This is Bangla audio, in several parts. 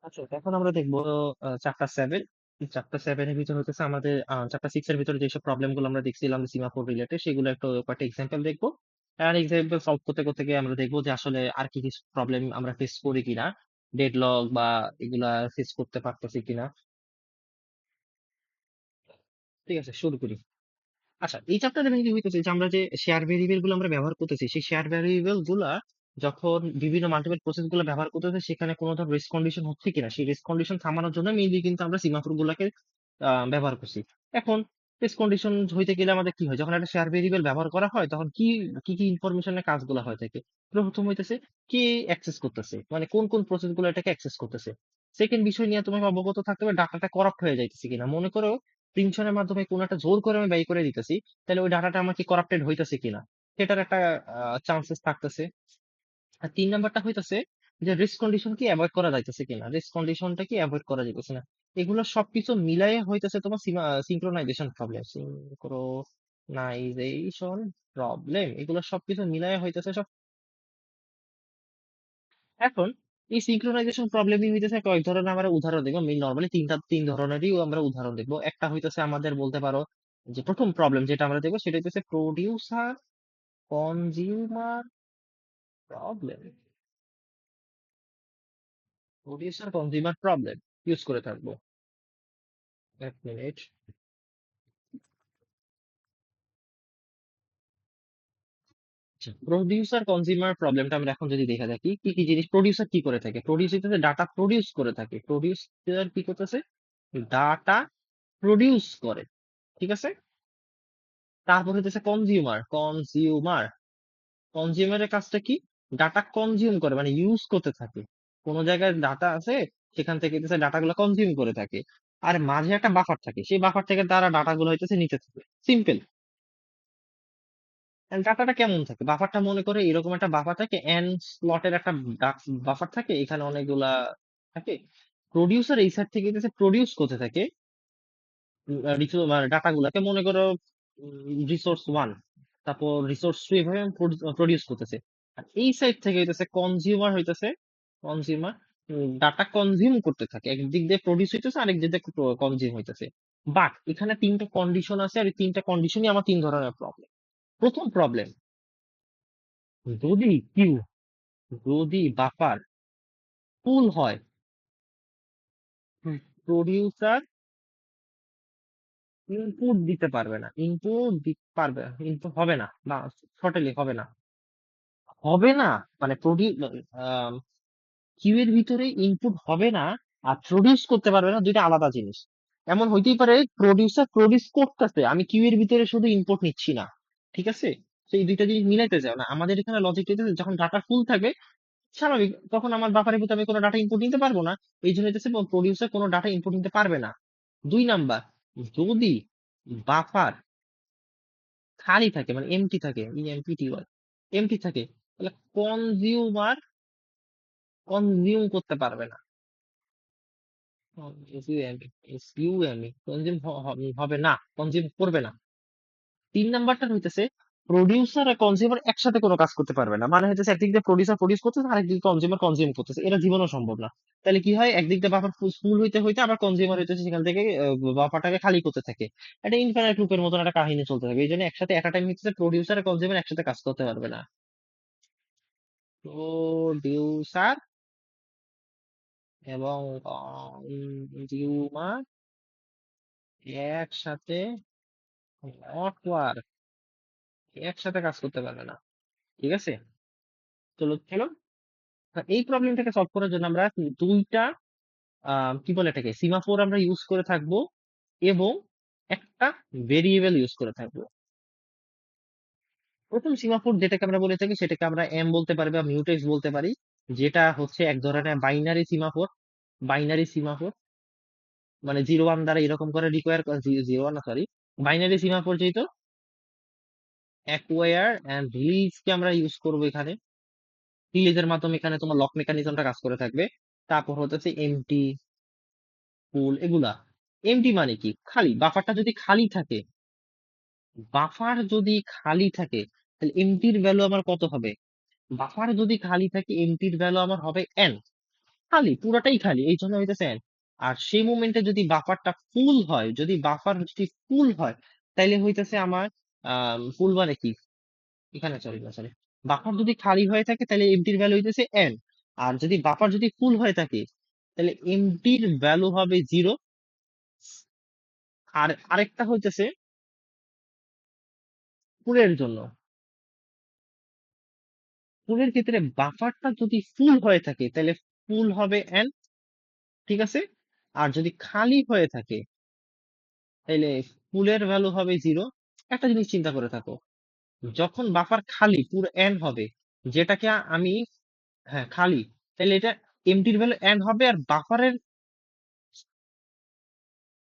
আচ্ছা, এখন আমরা দেখবো চ্যাপ্টার 7। চ্যাপ্টার 7 এর ভিতর হচ্ছে আমাদের চ্যাপ্টার 6 এর ভিতরে যেসব প্রবলেম গুলো আমরা দেখছিলাম সিমাফোর রিলেটেড, সেগুলো একটু কয়েকটা এক্সাম্পল দেখবো। আর এক্সাম্পল সলভ করতে করতে গিয়ে আমরা দেখবো যে আসলে আর কি কি প্রবলেম আমরা ফেস করি কিনা, ডেডলক বা এগুলা ফেস করতে পারতেছি কিনা। ঠিক আছে, শুরু করি। আচ্ছা, এই চ্যাপ্টারে মেইনলি হইতেছে যে আমরা যে শেয়ার ভেরিয়েবল গুলো আমরা ব্যবহার করতেছি, সেই শেয়ার ভেরিয়েবল গুলা যখন বিভিন্ন মাল্টিপল প্রসেস গুলো ব্যবহার করতেছে, সেখানে কোনো ধর রেস্ট কন্ডিশন হচ্ছে কিনা, সেই রেস্ট কন্ডিশন থামানোর জন্য মেইনলি কিন্তু আমরা সিমাফোর গুলাকে ব্যবহার করছি। এখন রেস্ট কন্ডিশন হইতে গেলে আমাদের কি হয়, যখন একটা শেয়ার ভেরিয়েবল ব্যবহার করা হয় তখন কি কি কি ইনফরমেশনের কাজগুলো হয় থাকে। প্রথম হইতেছে কে অ্যাক্সেস করতেছে, মানে কোন কোন প্রসেস গুলো এটাকে অ্যাক্সেস করতেছে। সেকেন্ড বিষয় নিয়ে তোমাকে অবগত থাকতে হবে, ডাটাটা করাপ্ট হয়ে যাইতেছে কিনা। মনে করো প্রিন্টশনের মাধ্যমে কোনো একটা জোর করে আমি বাই করে দিতেছি, তাহলে ওই ডাটাটা আমার কি করাপ্টেড হইতেছে কিনা, সেটার একটা চান্সেস থাকতেছে। আর 3 নাম্বারটা হইতেছে যে রিস্ক কন্ডিশন কি অ্যাভয়েড করা যাইতেছে কিনা, রিস্ক কন্ডিশনটা কি অ্যাভয়েড করা যাইতেছে না। এগুলো সবকিছু মিলাই হইতেছে তোমার সিঙ্ক্রোনাইজেশন প্রবলেম। সিঙ্ক্রোনাইজেশন প্রবলেম, এগুলো সবকিছু মিলাই হইতেছে সব। এখন এই সিঙ্ক্রোনাইজেশন প্রবলেমই হইতেছে কয়েক ধরনের আমরা উদাহরণ দেখবো। নর্মালি তিন ধরনেরই আমরা উদাহরণ দেখবো। একটা হইতেছে আমাদের বলতে পারো যে প্রথম প্রবলেম যেটা আমরা দেখবো সেটা হইতেছে producer consumer problem. Producer consumer problem use করে থাকবো। এক মিনিট। প্রডিউসার কনজিউমার প্রবলেমটা আমরা এখন যদি দেখে থাকি, কি কি জিনিস প্রডিউসার কি করে থাকে। প্রডিউসার ডাটা প্রডিউস করে থাকে, প্রডিউসার কি করতেছে, ডাটা প্রডিউস করে। ঠিক আছে। তারপর হচ্ছে কনজিউমার কনজিউমারের কাজটা কি, ডাটা কনজিউম করে, মানে ইউজ করতে থাকে। কোন জায়গায় ডাটা আছে, সেখান থেকে হচ্ছে ডাটাগুলো কনজিউম করে থাকে। আর মাঝে একটা বাফার থাকে, সেই বাফার থেকে তারা ডাটাগুলো হইতেছে নিতে থাকে। সিম্পল। ডাটাটা কেমন থাকে, বাফারটা মনে করে এরকম একটা বাফার থাকে, এন স্লটের একটা বাফার থাকে, এখানে অনেকগুলা থাকে। প্রডিউসার এই সাইড থেকে হচ্ছে প্রডিউস করতে থাকে ডাটা গুলাকে, মনে করো রিসোর্স 1, তারপর রিসোর্স 2, এভাবে প্রডিউস করতেছে। আর এই সাইড থেকে হইতেছে কনজিউমার ডাটা কনজিউম করতে থাকে। একদিক দিয়ে প্রডিউস হইতেছে, আরেক দিক দিয়ে কনজিউম হইতেছে। বাট এখানে 3টা কন্ডিশন আছে, আর এই 3টা কন্ডিশনই আমার 3 ধরনের প্রবলেম। প্রথম প্রবলেম, যদি কিউ, যদি বাফার ফুল হয়, প্রডিউসার ইনপুট দিতে পারবে না, ইনপুট দিতে পারবে, ইনপুট হবে না, না শর্টেলি হবে না, হবে না। মানে কিউ এর ভিতরে ইনপুট হবে না আর প্রডিউস করতে পারবে না, দুইটা আলাদা জিনিস। এমন হইতেই পারে প্রডিউসার প্রডিউস করতেছে, আমি কিউ এর ভিতরে শুধু ইনপুট নিচ্ছি না। ঠিক আছে। তো এই দুইটা জিনিস মিলাইতে যাও না। আমাদের এখানে লজিক যখন ডাটা ফুল থাকবে, স্বাভাবিক, তখন আমার বাফারের ভিতরে আমি কোনো ডাটা ইনপুট নিতে পারবো না। এই জন্য হইতেছে প্রডিউসার কোনো ডাটা ইনপুট নিতে পারবে না। 2 নাম্বার, যদি বাফার খালি থাকে, মানে এমটি থাকে, এমপিটি ওয়াই, এমটি থাকে, তাহলে কনজিউমার কনজিউম করতে পারবে না। কনজিউম হবে না, কনজিউম করবে না। 3 নাম্বারটা হইতেছে প্রডিউসার আর কনজিউমার একসাথে কোনো কাজ করতে পারবে না। মানে হইতেছে একদিক দিয়ে প্রডিউসার প্রডিউস করতেছে, আরেক দিকে কনজিউমার কনজিউম করতেছে, এটা জীবনও সম্ভব না। তাহলে কি হয়, একদিক দিয়ে বাফার ফুল হইতে হইতে আবার কনজিউমার হইতেছে সেখান থেকে বাফারটাকে খালি করতে থাকে। এটা ইনফাইনাইট লুপের মতন একটা কাহিনী চলতে থাকে। এই জন্য একসাথে একটা টাইম হইতেছে প্রডিউসার আর কনজিউমার একসাথে কাজ করতে পারবে না। প্রডিউসার এবং কনজিউমার একসাথে নট একসাথে কাজ করতে পারবে না। ঠিক আছে। চলো চলো, এই প্রবলেমটাকে সলভ করার জন্য আমরা দুইটা কি বলে এটাকে, সিমাফোর আমরা ইউজ করে থাকবো, এবং একটা ভেরিয়েবল ইউজ করে থাকবো। প্রথম সিমাফোর যেটাকে আমরা বলে থাকি সেটাকে আমরা এম বলতে পারি বা মিউটেক্স বলতে পারি, যেটা হচ্ছে এক ধরনের বাইনারি সিমাফোর। বাইনারি সিমাফোর মানে 0 1 দ্বারা এরকম করে রিকোয়ার, 0 1 না সরি, বাইনারি সিমাফোর যেহেতু অ্যাকোয়ার এন্ড রিলিজ কে আমরা ইউজ করবো এখানে। রিলিজের মাধ্যমে এখানে তোমার লক মেকানিজমটা কাজ করে থাকবে। তারপর হচ্ছে এমটি, ফুল, এগুলা। এমটি মানে কি, খালি। বাফারটা যদি খালি থাকে, বাফার যদি খালি থাকে, তাহলে এমটির ভ্যালু আমার কত হবে, বাফার যদি খালি থাকে এমটির ভ্যালু আমার হবে এন। খালি, পুরাটাই খালি, এই জন্য হইতেছে এন্ড। আর সেই মোমেন্টে যদি বাফারটা ফুল হয়, যদি বাফার যদি ফুল হয়, তাইলে হইতেছে আমার ফুল মানে কি, এখানে সরি না সরি, বাফার যদি খালি হয়ে থাকে তাহলে এমটির ভ্যালু হইতেছে এন। আর যদি বাফার যদি ফুল হয়ে থাকে তাহলে এমটির ভ্যালু হবে জিরো। আর আরেকটা হইতেছে ফুলের জন্য, ফুলের ক্ষেত্রে বাফারটা যদি ফুল হয়ে থাকে তাহলে ফুল হবে এন, ঠিক আছে। আর যদি খালি হয়ে থাকে তাহলে ফুলের ভ্যালু হবে জিরো। একটা জিনিস চিন্তা করে থাকো, যখন বাফার খালি পুরো এন হবে, যেটাকে আমি, হ্যাঁ খালি, তাহলে এটা এমটির ভ্যালু এন হবে, আর বাফারের,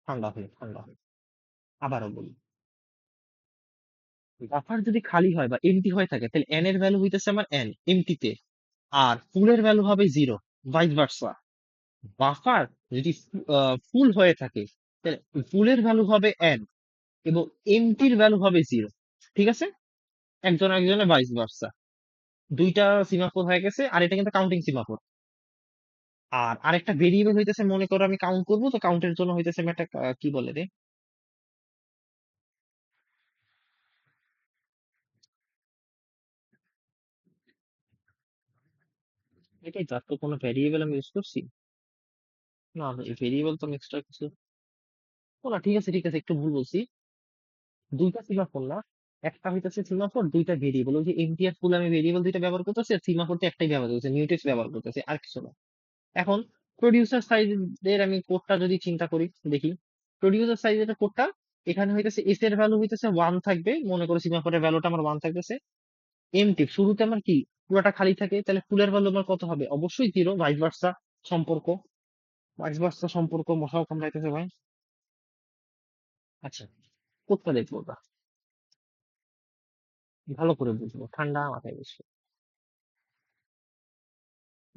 ঠান্ডা হয়ে ঠান্ডা হয়ে আবারও বলি, বাফার যদি খালি হয় বা এমটি হয়ে থাকে তাহলে এন এর ভ্যালু হইতেছে আমার এন এমটিতে, আর ফুলের ভ্যালু হবে জিরো, ভাইস ভার্সা। বাফার যদি ফুল হয়ে থাকে তাহলে ফুলের ভ্যালু হবে এন এবং এমটির ভ্যালু হবে জিরো, ঠিক আছে। একজন একজনের ভাইস ভার্সা, দুইটা সিমাফোর হয়ে গেছে, আর এটা কিন্তু কাউন্টিং সিমাফোর। আর আরেকটা ভেরিয়েবল হইতেছে, মনে করো আমি কাউন্ট করবো, তো কাউন্টের জন্য হইতেছে আমি একটা কি বলে রে, এটাই তো, আর তো কোনো ভেরিয়েবল আমি ইউজ করছি না, ভেরিয়েবল তো আমি এক্সট্রা কিছু, ও না ঠিক আছে ঠিক আছে, একটু ভুল বলছি। দুইটা সিমাফোর না, একটা হইতেছে সিমাফোর, দুইটা ভেরিয়েবল, ওই যে এমটি আর ফুল আমি ভেরিয়েবল দুইটা ব্যবহার করতেছি, আর সিমাফোর তো একটাই ব্যবহার করতেছি, মিউটেক্স ব্যবহার করতেছি, আর কিছু না। এখন প্রডিউসার সাইজের আমি কোডটা যদি চিন্তা করি, দেখি প্রডিউসার সাইজের কোডটা, এখানে হইতেছে এস এর ভ্যালু হইতেছে ওয়ান থাকবে, মনে করো সিমাফোরের ভ্যালুটা আমার ওয়ান থাকতেছে। এমটি শুরুতে আমার কি পুরোটা খালি থাকে, তাহলে ফুলের ভ্যালু আমার কত হবে, অবশ্যই জিরো, ভাইস ভার্সা সম্পর্ক, ভাইস ভার্সা সম্পর্ক, মশাও কামড়াইতেছে ভাই। আচ্ছা, কোডটা দেখবো ওটা, ভালো করে বুঝবো, ঠান্ডা মাথায় বুঝবো।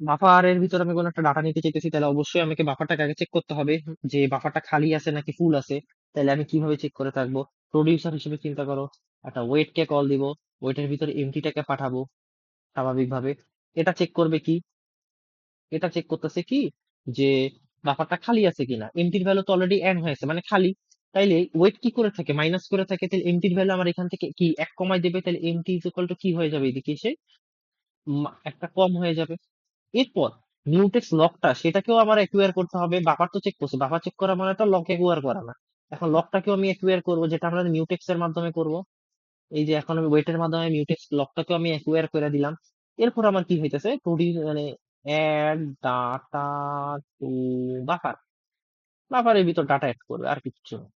বাফারের ভিতর আমি কোনো একটা ডাটা নিতে চাইতেছি, তাহলে অবশ্যই আমাকে বাফারটাকে আগে চেক করতে হবে যে বাফারটা খালি আছে নাকি ফুল আছে। তাহলে আমি কিভাবে চেক করে থাকবো, প্রডিউসার হিসেবে চিন্তা করো, একটা ওয়েট কে কল দিব, ওয়েটের ভিতরে এমটিটাকে পাঠাবো স্বাভাবিকভাবে। এটা চেক করবে কি, এটা চেক করতেছে কি যে বাফারটা খালি আছে কিনা, এমটির ভ্যালু তো অলরেডি এন হয়েছে মানে খালি। তাইলে ওয়েট কি করে থাকে, মাইনাস করে থাকে, তাহলে এমটির ভ্যালু আমার এখান থেকে কি এক কমাই দেবে, তাহলে এমটি ইজ ইকুয়াল টু কি হয়ে যাবে, এদিকে এসে একটা কম হয়ে যাবে। এরপর মিউটেক্স লকটা, সেটাকেও আমার অ্যাকুয়ার করতে হবে, বাফার তো চেক করছে, বাফার চেক করা মানে তো লক অ্যাকুয়ার করা না। এখন লকটাকেও আমি অ্যাকুয়ার করবো, যেটা আমরা মিউটেক্স এর মাধ্যমে করব। এই যে এখন আমি ওয়েটের মাধ্যমে মিউটেক্স লকটাকেও আমি অ্যাকুয়ার করে দিলাম। এরপর আমার কি হইতেছে, মানে অ্যাড ডাটা টু বাফার, বাফারের ভিতর ডাটা অ্যাড করবে, আর কিচ্ছু না,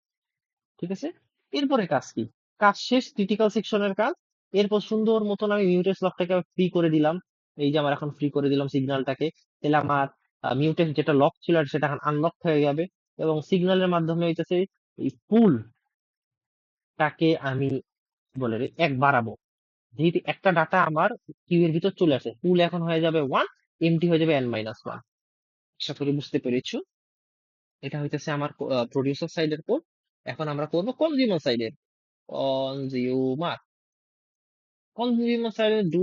ঠিক আছে। এরপরে কাজ কি, কাজ শেষ, ক্রিটিক্যাল সেকশনের কাজ। এরপর সুন্দর মতন আমি মিউটেক্স লকটাকে ফ্রি করে দিলাম, এই যে আমার এখন ফ্রি করে দিলাম সিগন্যালটাকে। তাহলে আমার মিউটেক্স যেটা লক ছিল আর সেটা এখন আনলক হয়ে যাবে, এবং সিগন্যালের মাধ্যমে হইতেছে এই ফুলটাকে আমি বলে রে এক বাড়াবো, যেহেতু একটা ডাটা আমার কিউ এর ভিতর চলে আসে, ফুল এখন হয়ে যাবে ওয়ান, এমটি হয়ে যাবে এন মাইনাস ওয়ান। আশা করি বুঝতে পেরেছো। এটা হইতেছে আমার প্রডিউসার সাইডের কোড। এখন আমরা করবো কনজিউমার সাইডের, কনজিউমার, কনজিউমার সাইডে ডু।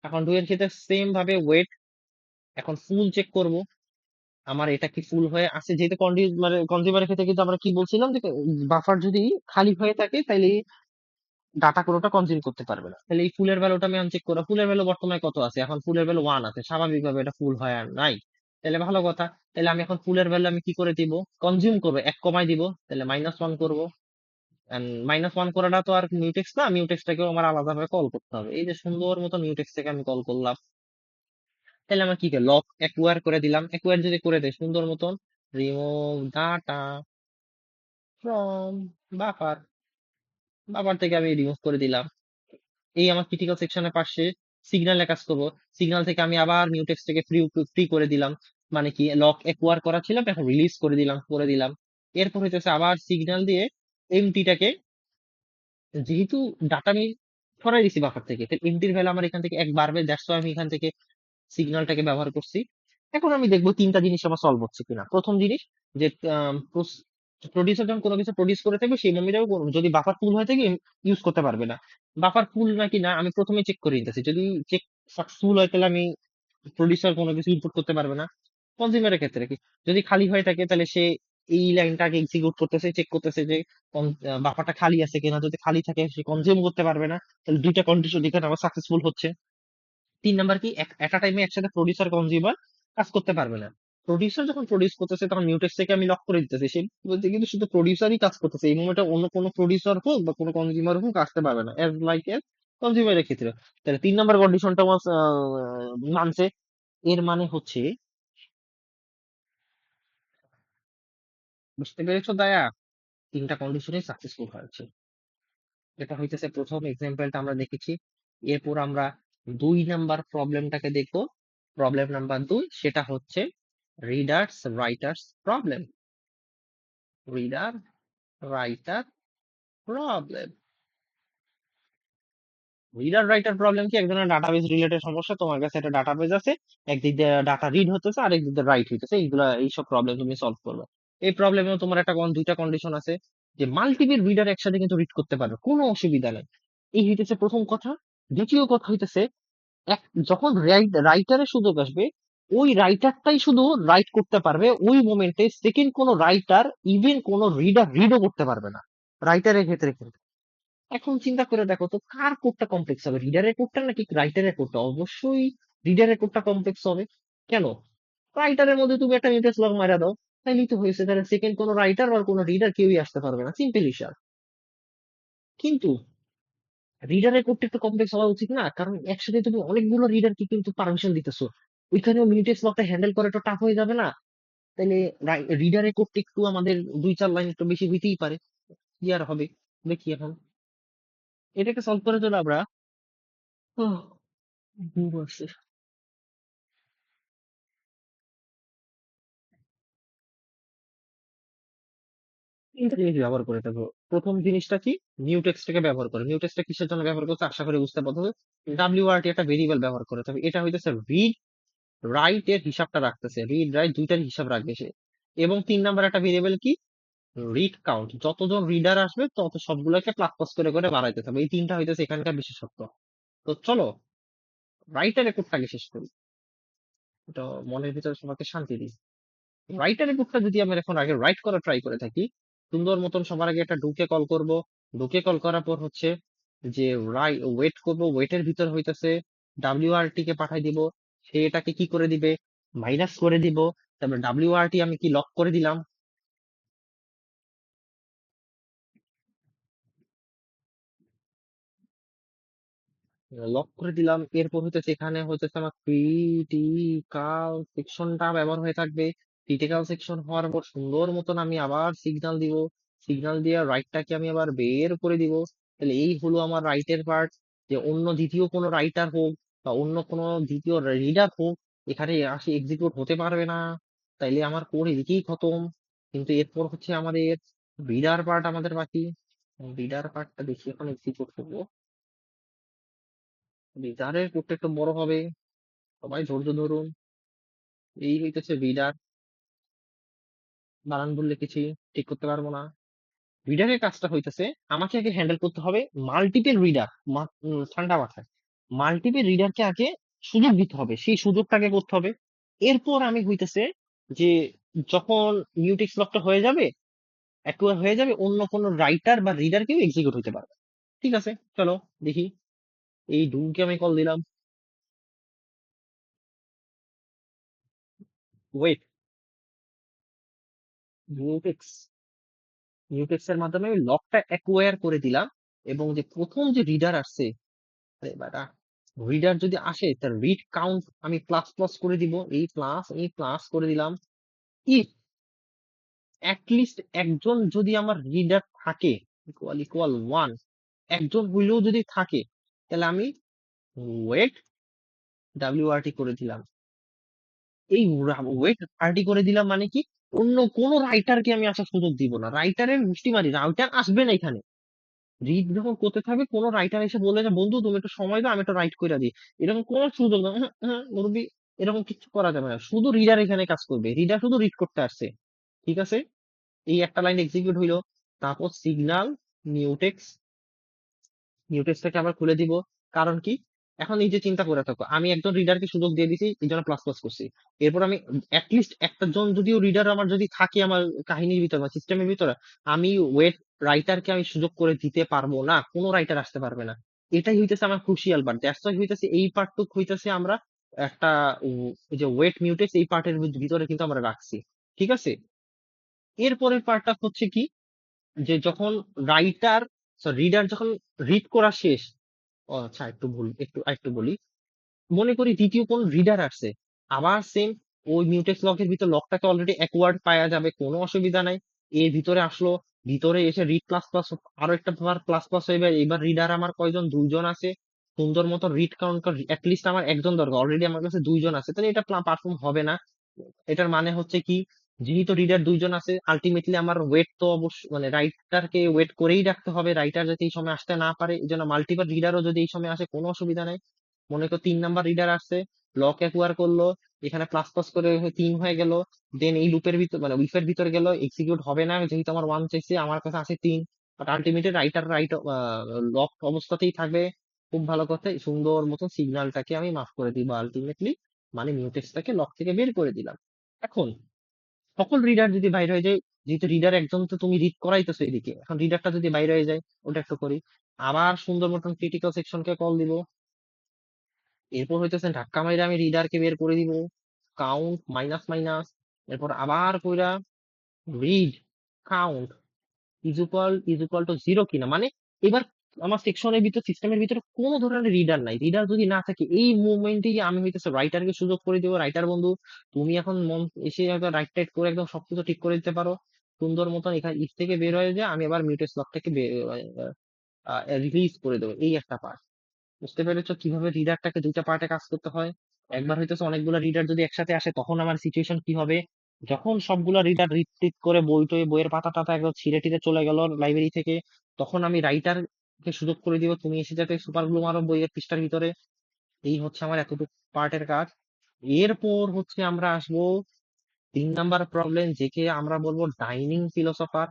এখন ডু এর ক্ষেত্রে সেম ভাবে ওয়েট, এখন ফুল চেক করব, আমার এটা কি ফুল হয়ে আছে, যেহেতু কনজিউমারের ক্ষেত্রে কিন্তু আমরা কি বলছিলাম যে বাফার যদি খালি হয়ে থাকে তাহলে ডাটা কোনোটা কনজিউম করতে পারবে না। তাহলে এই ফুলের ভ্যালুটা আমি আনচেক করবো, ফুলের ভ্যালু বর্তমানে কত আছে, এখন ফুলের ভ্যালু ওয়ান আছে, স্বাভাবিকভাবে এটা ফুল হয় আর নাই, তাহলে ভালো কথা। তাহলে আমি এখন ফুলের ভ্যালু আমি কি করে দিব, কনজিউম করবো, এক কমাই দিব, তাহলে মাইনাস ওয়ান করবো। মাইনাস ওয়ান করাটা তো আর মিউটেক্স না, মিউটেক্সটাকেও আমার আলাদাভাবে কল করতে হবে, এই যে সুন্দর মতো মিউটেক্স থেকে আমি কল করলাম। তাহলে আমার কি লক অ্যাকুয়ার করে দিলাম, অ্যাকুয়ার যদি করে দেয় সুন্দর মতন, remove data from buffer, buffer থেকে আমি রিমুভ করে দিলাম। এই আমার ক্রিটিক্যাল সেকশনের পাশে সিগন্যালে কাজ করবো, সিগন্যাল থেকে আমি আবার মিউটেক্স থেকে ফ্রি ফ্রি করে দিলাম, মানে কি লক অ্যাকুয়ার করা ছিল এখন রিলিজ করে দিলাম। এরপর হইতেছে আবার সিগন্যাল দিয়ে এমটিটাকে, যেহেতু ডাটা আমি সরাই দিছি বাফার থেকে, তাহলে এমটির ভ্যালু আমার এখান থেকে এক বাড়বে, দ্যাটস আমি এখান থেকে সিগন্যালটাকে ব্যবহার করছি। এখন আমি দেখবো তিনটা জিনিস আমার সলভ হচ্ছে কিনা। প্রথম জিনিস যে প্রডিউসার যখন কোনো কিছু প্রডিউস করে থাকবে সেই মোমেন্টে যদি বাফার ফুল হয়ে থাকে ইউজ করতে পারবে না। বাফার ফুল নাকি না আমি প্রথমে চেক করে নিতেছি, যদি চেক সাকসেসফুল হয় তাহলে আমি প্রডিউসার কোনো কিছু ইনপুট করতে পারবে না। কনজিউমারের ক্ষেত্রে কি, যদি খালি হয়ে থাকে তাহলে সে এই লাইনটাকে এক্সিকিউট করতেছে, চেক করতেছে যে বাফারটা খালি আছে কিনা। যদি খালি থাকে সে কনজিউম করতে পারবে না। তাহলে দুইটা কন্ডিশন এখানে আমার সাকসেসফুল হচ্ছে। 3 নাম্বার কি, একটা টাইমে একসাথে প্রডিউসার কনজিউমার কাজ করতে পারবে না। প্রডিউসার যখন প্রডিউস করতেছে তখন মিউটেক্স থেকে আমি লক করে দিতেছি, সেই বলতে কিন্তু শুধু প্রডিউসারই কাজ করতেছে। এই মোমেন্টে অন্য কোনো প্রডিউসার হোক বা কোনো কনজিউমার হোক আসতে পারবে না, এজ লাইক এজ কনজিউমারের ক্ষেত্রে। তাহলে 3 নাম্বার কন্ডিশনটা মানছে। এর মানে হচ্ছে, বুঝতে পেরেছো দায়া, 3টা কন্ডিশনে সাকসেসফুল হয়েছে। এটা হইতেছে প্রথম এক্সাম্পলটা আমরা দেখেছি। এরপর আমরা 2 নাম্বার প্রবলেমটাকে দেখবো। প্রবলেম নাম্বার 2, সেটা হচ্ছে readers writers problem. Reader writer problem. Reader writer problem কি, এক ধরনের ডাটাবেজ রিলেটেড সমস্যা। তোমার কাছে একটা ডাটাবেজ আছে, একদিক দিয়ে ডাটা রিড হতেছে আর একদিক দিয়ে রাইট হইতেছে, এইসব প্রবলেম তুমি সলভ করবে। এই প্রবলেমেও তোমার দুইটা কন্ডিশন আছে, যে মাল্টিপল রিডার একসাথে কিন্তু রিড করতে পারবে, কোনো অসুবিধা নেই। এই হইতেছে প্রথম কথা। দ্বিতীয় কথা হইতেছে, এক যখন রাইটারের সুযোগ আসবে, ওই রাইটারটাই শুধু রাইট করতে পারবে ওই মোমেন্টে, সেকেন্ড কোন রাইটার ইভেন কোন রিডার রিডও করতে পারবে না রাইটারের ক্ষেত্রে কিন্তু। এখন চিন্তা করে দেখো তো, কার কোডটা কমপ্লেক্স হবে, রিডারের কোডটা নাকি রাইটারের কোডটা? অবশ্যই রিডারের কোডটা কমপ্লেক্স হবে। কেন? রাইটারের মধ্যে তুমি একটা মিউটেক্স লগ মারা দাও, তাইলেই তো হয়েছে। তাহলে সেকেন্ড কোন রাইটার বা কোনো রিডার কেউই আসতে পারবে না, সিম্পল হিসাব। কিন্তু রিডারের কোডটা একটু কমপ্লেক্স হওয়া উচিত না? কারণ একসাথে তুমি অনেকগুলো রিডারকে কিন্তু পারমিশন দিতেছো, ওইখানেও মিউটেক্স লকটা হ্যান্ডেল করা একটু টাফ হয়ে যাবে না? তাহলে রিডারের কোডটা একটু আমাদের 2-4 লাইন একটু বেশি হইতেই পারে। কি আর হবে, দেখি এখন এটাকে সলভ করার জন্য আমরা আহ, ঘুম আসছে, 3টা জিনিস ব্যবহার করে থাকবো। প্রথম জিনিসটা কি, মিউটেক্সটাকে ব্যবহার করে। মিউটেক্সটা কিসের জন্য ব্যবহার করছে আশা করি বুঝতে পারছো। ডাব্লিউআরটি একটা ভেরিয়েবল ব্যবহার করে থাকবে, এটা হইতেছে রিড রাইট এর হিসাবটা রাখতেছে, রিড রাইট দুইটার হিসাব রাখবে সে। এবং 3 নাম্বার একটা ভেরিয়েবল কি, রিড কাউন্ট, যতজন রিডার আসবে তত সবগুলোকে প্লাস প্লাস করে করে বাড়াইতে হবে। এই 3টা হইতেছে এখানকার বিশেষত্ব। তো চলো রাইটার রেকর্ডটাকে শেষ করি, এটা মনের ভিতরে সবাইকে শান্তি দিই। রাইটার রেকর্ডটা যদি আমরা এখন আগে রাইট করা ট্রাই করে থাকি, সুন্দর মতন সবার আগে একটা ডুকে কল করব। ডুকে কল করার পর হচ্ছে যে ওয়েট করব, ওয়েটের ভিতর হইতেছে ডাব্লিউআরটি কে পাঠাই দিব। সে এটাকে কি করে দিবে, মাইনাস করে দিব। তারপরে ডাব্লিউআরটি আমি কি লক করে দিলাম, লক করে দিলাম। এরপর হইতেছে এখানে হইতেছে আমার ক্রিটিক্যাল সেকশনটা ব্যবহার হয়ে থাকবে। ক্রিটিক্যাল সেকশন হওয়ার পর সুন্দর মতন আমি আবার সিগন্যাল দিব। সিগন্যাল দিয়ে রাইটটাকে আমি আবার বের করে দিব। তাহলে এই হলো আমার রাইটের পার্ট। যে অন্য দ্বিতীয় কোনো রাইটার হোক বা অন্য কোনো দ্বিতীয় রিডার হোক, এখানে আসি এক্সিকিউট হতে পারবে না। তাইলে আমার কোড এদিকেই খতম। কিন্তু এরপর হচ্ছে আমাদের রিডার পার্ট আমাদের বাকি। রিডার পার্টটা দেখি এখন এক্সিকিউট করবো। রিডারের কোডটা একটু বড় হবে, সবাই ধৈর্য ধরুন। এই হইতেছে রিডার, বানান ভুল লিখেছি, ঠিক করতে পারবো না। রিডারের কাজটা হইতেছে, আমাকে আগে হ্যান্ডেল করতে হবে মাল্টিপল রিডার। ঠান্ডা মাথায় মাল্টিপল রিডারকে আগে সুযোগ দিতে হবে, সেই সুযোগটাকে করতে হবে। এরপর আমি হইতেছে যে যখন মিউটেক্স লকটা হয়ে যাবে, অ্যাকুয়ার হয়ে যাবে, অন্য কোনো রাইটার বা রিডার কেউ এক্সিকিউট হইতে পারবে। ঠিক আছে, চলো দেখি। এই ডুমকে আমি কল দিলাম। ওয়েট, মিউটেক্স, মিউটেক্স এর মাধ্যমে আমি লকটা অ্যাকোয়ার করে দিলাম। এবং যে প্রথম যে রিডার আসছে, আরে বেটা, রিডার যদি আসে তার রিড কাউন্ট আমি প্লাস প্লাস করে দিব। এই প্লাস করে দিলাম। ইফ লিস্ট একজন যদি আমার রিডার থাকে, ইকুয়াল ইকুয়াল 1, একজন হইলেও যদি থাকে, তাহলে আমি ওয়েট ডাব্লিউআরটি করে দিলাম। এই ওয়েট আরটি করে দিলাম মানে কি, অন্য কোন রাইটারকে আমি আসার সুযোগ দিব না। রাইটারের মুষ্টি মারি, রাইটার আসবে না এখানে। রিড যখন করতে থাকবে, কোন রাইটার এসে বলে যে বন্ধু তুমি একটু সময় দাও আমি একটু রাইট করে দিই, এরকম কোন সুযোগ না। মুরব্বী, এরকম কিছু করা যাবে না। শুধু রিডার এখানে কাজ করবে, রিডার শুধু রিড করতে আসছে। ঠিক আছে, এই একটা লাইন এক্সিকিউট হইলো। তারপর সিগন্যাল মিউটেক্স, মিউটেক্সটাকে আবার খুলে দিব। কারণ কি, এখন এই যে চিন্তা করে থাকো, আমি একজন রিডারকে সুযোগ দিয়ে দিছি, এই জন্য প্লাস প্লাস করছি। এরপর আমি অ্যাটলিস্ট একটা জন যদিও রিডার আমার যদি থাকে আমার কাহিনীর ভিতরে বা সিস্টেমের ভিতরে, আমি ওয়েট রাইটারকে আমি সুযোগ করে দিতে পারবো না, কোনো রাইটার আসতে পারবে না। এটাই হইতেছে আমার ক্রুশিয়াল পার্ট, দ্যাটস ওয়াই হইতেছে এই পার্টটুক হইতেছে আমরা একটা এই যে ওয়েট মিউটেক্স এই পার্টের ভিতরে কিন্তু আমরা রাখছি। ঠিক আছে, এরপরের পার্টটা হচ্ছে কি, যে যখন রাইটার রিডার যখন রিড করা শেষ, ও আচ্ছা একটু ভুল, একটু বলি, মনে করি দ্বিতীয় কোন রিডার আসছে, আবার সেম ওই মিউটেক্স লকের ভিতর লকটাকে অলরেডি অ্যাকওয়ার্ড পাওয়া যাবে, কোনো অসুবিধা নাই। এর ভিতরে আসলো, ভিতরে এসে রিড প্লাস প্লাস আরো একটা বার প্লাস প্লাস হইবে। এবার রিডার আমার কয়জন, দুইজন আছে, সুন্দর মতো রিড কাউন্ট অ্যাটলিস্ট আমার একজন দরকার, অলরেডি আমার কাছে দুইজন আছে, তাহলে এটা পারফর্ম হবে না। এটার মানে হচ্ছে কি, যেহেতু রিডার দুইজন আছে, আলটিমেটলি আমার ওয়েট তো অবশ্য মানে রাইটারকে ওয়েট করেই রাখতে হবে, রাইটার যাতে এই সময় আসতে না পারে, এই জন্য মাল্টিপল রিডারও যদি এই সময় আসে কোনো অসুবিধা নাই। মনে করো 3 নাম্বার রিডার আসছে, লক অ্যাকুয়ার করলো, এখানে প্লাস প্লাস করে 3 হয়ে গেল, দেন এই লুপের ভিতর মানে উইফের ভিতর গেল, এক্সিকিউট হবে না যেহেতু আমার 1 চাইছে, আমার কাছে আছে 3। বাট আলটিমেটলি রাইটার লক অবস্থাতেই থাকবে। খুব ভালো কথা, সুন্দর মতো সিগন্যালটাকে আমি মাফ করে দিব আলটিমেটলি, মানে মিউটেক্সটাকে লক থেকে বের করে দিলাম। এখন সকল রিডার যদি বাইরে হয়ে যায়, যেহেতু রিডার একজন তো তুমি রিড করাইতেছো এদিকে, এখন রিডারটা যদি বাইরে হয়ে যায়, ওটা একটু করি। আবার সুন্দর মতন ক্রিটিক্যাল সেকশনকে কল দিব, এরপর হইতেছে ধাক্কা মাইরে আমি রিডারকে বের করে দিব, কাউন্ট মাইনাস মাইনাস, এরপর আবার কইরা read count is equal to 0 কিনা, মানে এবার আমার সেকশনের ভিতর সিস্টেমের ভিতরে কোনো ধরনের রিডার নাই, রিডার যদি না থাকে এই মুভমেন্টে আমি হইতেছে রাইটারকে সুযোগ করে দিব, রাইটার বন্ধু তুমি এখন মন এসে একদম রাইট টাইট করে একদম সবকিছু ঠিক করে দিতে পারো, সুন্দর মতন এখানে ইফ থেকে বের হয়ে যায়, আমি আবার মিউটেক্স লকটাকে রিলিজ করে দেবো। এই একটা পার্ট বুঝতে পেরেছো কিভাবে রিডারটাকে দুইটা পার্টে কাজ করতে হয়। একবার হইতেছে অনেকগুলো রিডার যদি একসাথে আসে তখন আমার সিচুয়েশন কি হবে, যখন সবগুলা রিডার রিড টিড করে বই টই বইয়ের পাতা টাতা একদম ছিঁড়ে টিড়ে চলে গেল লাইব্রেরি থেকে, তখন আমি রাইটার কে সুযোগ করে দিব তুমি এসে যাতে সুপার গ্লু মারো বইয়ের পৃষ্ঠার ভিতরে। এই হচ্ছে আমার এতটুকু পার্টের কাজ। এরপর হচ্ছে আমরা আসবো 3 নাম্বার প্রবলেম, যেকে আমরা বলবো ডাইনিং ফিলোসফার।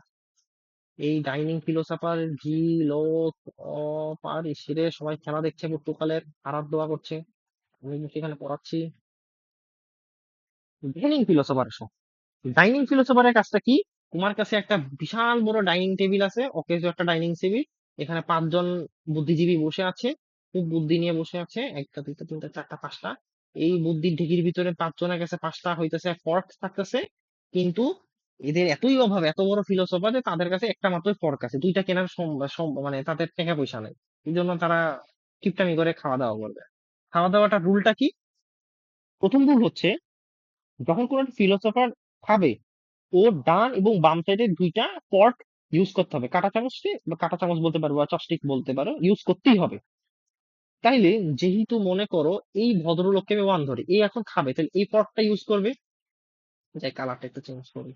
এই ডাইনিং ফিলোসফার জি লো পার ইসিরে সবাই খেলা দেখছে, পর্তুগালের খারাপ দোয়া করছে, আমি সেখানে পড়াচ্ছি। ডাইনিং ফিলোসফার, ডাইনিং ফিলোসফারের কাজটা কি, তোমার কাছে একটা বিশাল বড় ডাইনিং টেবিল আছে, অকেজো একটা ডাইনিং টেবিল, এখানে 5 জন বুদ্ধিজীবী বসে আছে, খুব বুদ্ধি নিয়ে বসে আছে, একটা দুইটা তিনটা চারটা পাঁচটা, এই বুদ্ধির ঢিকির ভিতরে 5 জনের কাছে 5টা হইতেছে ফর্ক থাকতেছে, কিন্তু এদের এতই অভাব, এত বড় ফিলোসফার যে তাদের কাছে একটা মাত্র ফর্ক আছে, দুইটা কেনার মানে তাদের টাকা পয়সা নাই, এই জন্য তারা কিপটামি করে খাওয়া দাওয়া করবে। খাওয়া দাওয়াটা রুলটা কি, প্রথম রুল হচ্ছে যখন কোন ফিলোসফার খাবে, ওর ডান এবং বাম সাইডে দুইটা পট ইউজ করতে হবে, কাঁটা চামচ বা কাঁটা চামচ বলতে পারো বা চপস্টিক বলতে পারো, ইউজ করতেই হবে। তাইলে যেহেতু মনে করো এই ভদ্রলোককে আমি ওয়ান ধরি, এই এখন খাবে, তাহলে এই পটটা ইউজ করবে, যাই কালারটা একটু চেঞ্জ করি,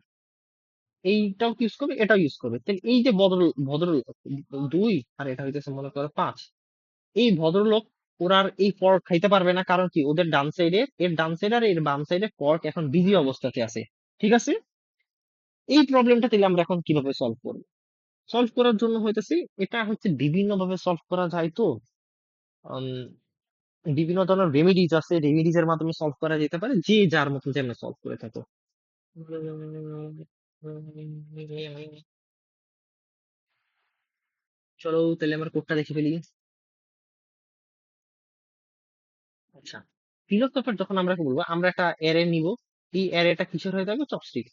এইটাও ইউজ করবে, এটাও ইউজ করবে, তাহলে এই যে ভদ্রলোক দুই, আর এটা হইতেছে মনে করো 5, এই ভদ্রলোক ওরা আর এই পর্ক খাইতে পারবে না, কারণ কি ওদের ডান সাইডে, এর ডান সাইড আর এর বাম সাইডে পর্ক এখন বিজি অবস্থাতে আছে। ঠিক আছে, এই প্রবলেমটা তাহলে আমরা এখন কিভাবে সলভ করবো, সলভ করার জন্য হইতেছে, এটা হচ্ছে বিভিন্ন ভাবে সলভ করা যায় তো, উম, বিভিন্ন ধরনের রেমিডিজ আছে, রেমিডিজ এর মাধ্যমে সলভ করা যেতে পারে, যে যার মতন যেমন সলভ করে থাকো। চলো তাহলে আমরা কোডটা দেখে ফেলি। আচ্ছা, ফিলোসফার যখন আমরা কি বলবো, আমরা একটা অ্যারে নিব, এই অ্যারেটা কিসের হয়ে থাকবে, চপস্টিক,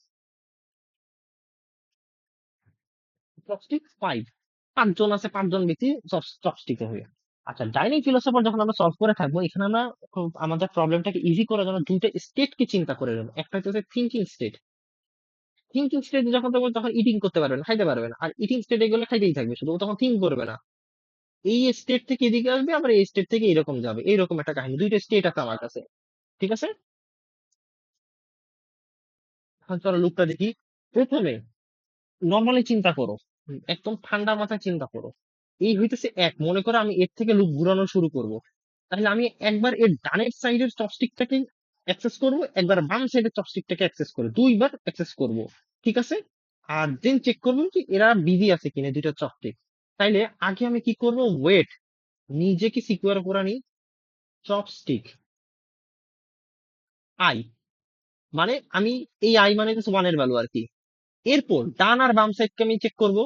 চপস্টিক 5জন আছে, 5জন ব্যক্তি চপস্টিক হয়ে। আচ্ছা, ডাইনিং ফিলোসফার যখন আমরা সলভ করে থাকবো, এখানে আমরা আমাদের প্রবলেমটাকে ইজি করার জন্য দুইটা স্টেট কে চিন্তা করে নেবো, একটা হচ্ছে থিঙ্কিং স্টেট, থিঙ্কিং স্টেটে যখন তখন তখন ইটিং করতে পারবে না, খাইতে পারবে না, আর ইটিং স্টেটে গেলে খাইতেই থাকবে, শুধু ও তখন থিঙ্ক করবে না, এই স্টেট থেকে এদিকে আসবে, আবার এই স্টেট থেকে এরকম যাবে, এইরকম একটা কাহিনী, দুইটা স্টেট আছে আমার কাছে। ঠিক আছে, এখন চলো লুপটা দেখি। প্রথমে নর্মালি চিন্তা করো, একদম ঠান্ডা মাথায় চিন্তা করো, এই হইতেছে এক, মনে করো আমি এর থেকে লুপ ঘুরানো শুরু করব, তাহলে আমি একবার এর ডানের সাইডের চপস্টিকটাকে অ্যাক্সেস করব, একবার বাম সাইডের চপস্টিকটাকে অ্যাক্সেস করব, দুইবার অ্যাক্সেস করব। ঠিক আছে, আর দেন চেক করবো যে এরা বিজি আছে কিনা দুইটা চপস্টিক। তাইলে আগে আমি কি করব, ওয়েট, নিজেকে সিকিউর করা নিই, চপস্টিক আই, মানে আমি এই আই মানে হচ্ছে ওয়ানের ভ্যালু আর কি। এরপর ডান আর বাম সাইডকে আমি চেক করব।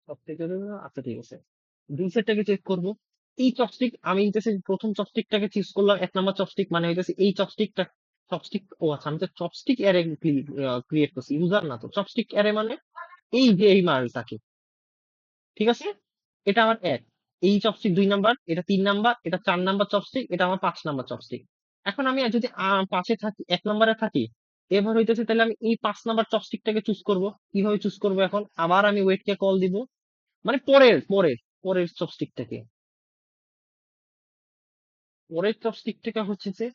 সব থেকে, আচ্ছা ঠিক আছে, দুই সাইডটাকে চেক করব। এই চপস্টিক আমি হইতেছে প্রথম চপস্টিকটাকে চুজ করলাম, এক নাম্বার চপস্টিক মানে হইতেছে এই চপস্টিকটা। চপস্টিক, ও আচ্ছা, আমি তো চপস্টিক অ্যারে ক্রিয়েট করছি, ইউজার না তো। চপস্টিক অ্যারে মানে এই যে এই মালটাকে, ঠিক আছে, এটা আমার এক। এই চপস্টিক 2 নাম্বার, এটা 3 নাম্বার, এটা 4 নাম্বার চপস্টিক, এটা আমার 5 নাম্বার চপস্টিক। এখন আমি যদি পাঁচে থাকি, 1 নাম্বারে থাকি, এবার হইতেছে তাহলে আমি এই 5 নাম্বার চপস্টিকটাকে চুজ করব। কিভাবে চুজ করব? এখন আবার আমি ওয়েটকে কল দিব, মানে পরের পরের পরের চপস্টিকটাকে, পরের চপস্টিকটাকে হচ্ছে যে